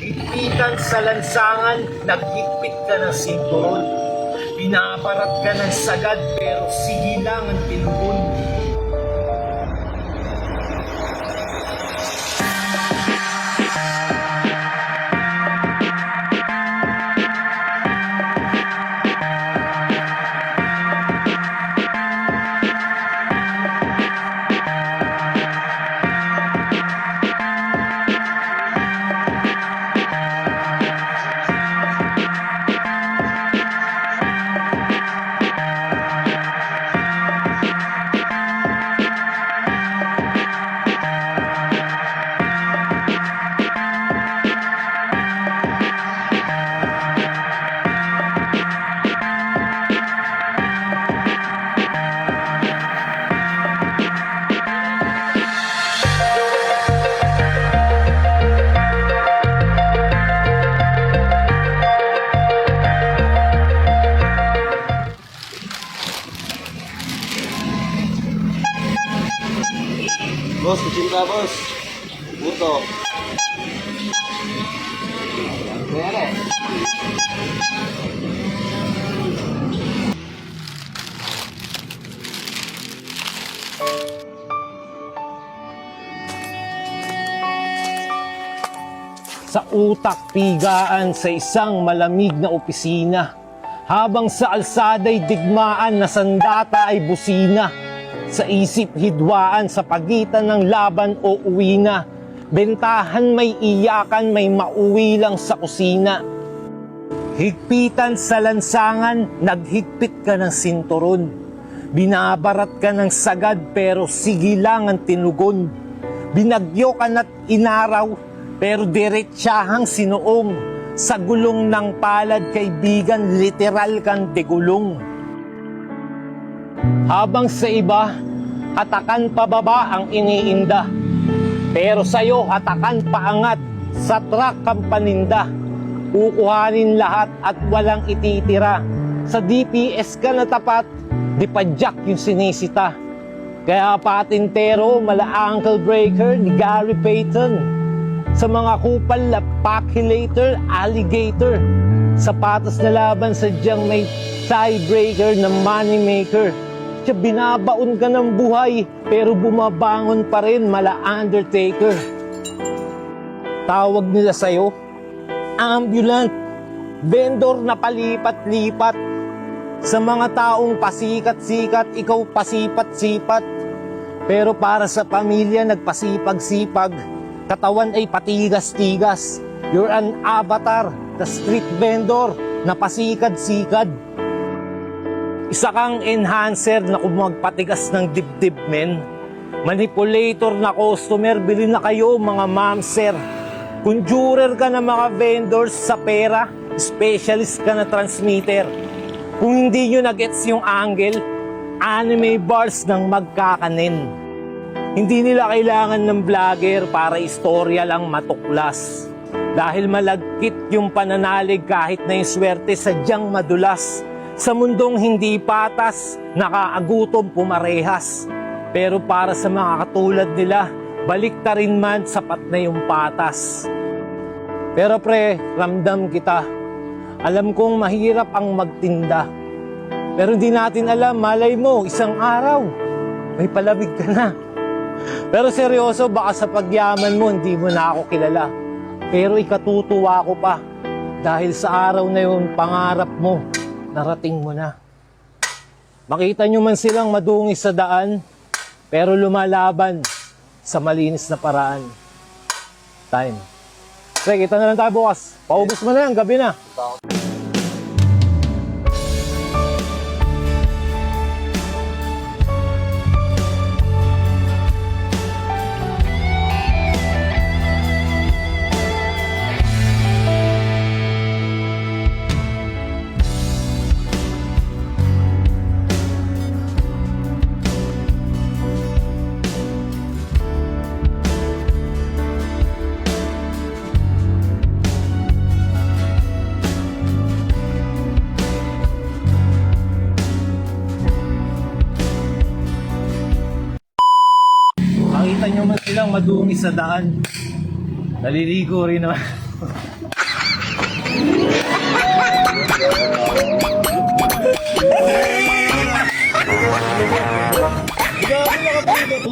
Higpitan sa lansangan, naghigpit ka ng sinturon. Binabarat ka ng sagad, pero sige lang ang tinugon. Boss, kucing ka, boss. Buto. Kaya Sa utak pigaan sa isang malamig na opisina, habang sa alsada'y digmaan na sandata ay busina. Sa isip hidwaan sa pagitan ng laban o uwi na, bentahan may iyakan, may mauwi lang sa kusina. Higpitan sa lansangan, naghigpit ka ng sinturon. Binabarat ka ng sagad, pero sige lang ang tinugon. Binagyo ka na't inaraw, pero diretsahang sinuong. Sa gulong ng palad, kaibigan, literal kang digulong. Habang sa iba, hatakan pababa ang iniinda. Pero sa'yo, hatakan paangat, sa truck kang paninda. Kukuhanin lahat at walang ititira. Sa DPS ka na tapat, di pa jack yung sinisita. Kaya patintero, mala ankle breaker ni Gary Payton. Sa mga kupal na paculator, alligator. Sa patas na laban, sadyang may tiebreaker na money maker. Siya binabaon ka ng buhay, pero bumabangon pa rin, mala Undertaker. Tawag nila sa'yo, ambulant, vendor na palipat-lipat. Sa mga taong pasikat-sikat, ikaw pasipat-sipat. Pero para sa pamilya, nagpasipag-sipag. Katawan ay patigas-tigas. You're an avatar, the street vendor na pasikad-sikad. Isa kang enhancer na kumagpatigas ng dibdib, men. Manipulator na customer, bili na kayo mga mamser. Conjurer ka na mga vendors sa pera, specialist ka na transmitter. Kung hindi nyo nag-gets yung angle, anime bars ng magkakanin. Hindi nila kailangan ng vlogger para istorya lang matuklas. Dahil malagkit yung pananalig kahit na yung swerte sadyang madulas. Sa mundong hindi patas, nakaagutom pumarehas. Pero para sa mga katulad nila, baliktarin man sapat na yung patas. Pero pre, ramdam kita. Alam kong mahirap ang magtinda. Pero hindi natin alam, malay mo, isang araw, may palamig ka na. Pero seryoso, baka sa pagyaman mo, hindi mo na ako kilala. Pero ikatutuwa ko pa. Dahil sa araw na yun, pangarap mo, narating mo na. Makita nyo man silang madungis sa daan, pero lumalaban sa malinis na paraan. Time. Pre, kita na lang tayo bukas. Paubos mo na yan, gabi na. Makita nyo man silang madumi sa daan. Naliligo rin naman. Grabe, nakapili ko.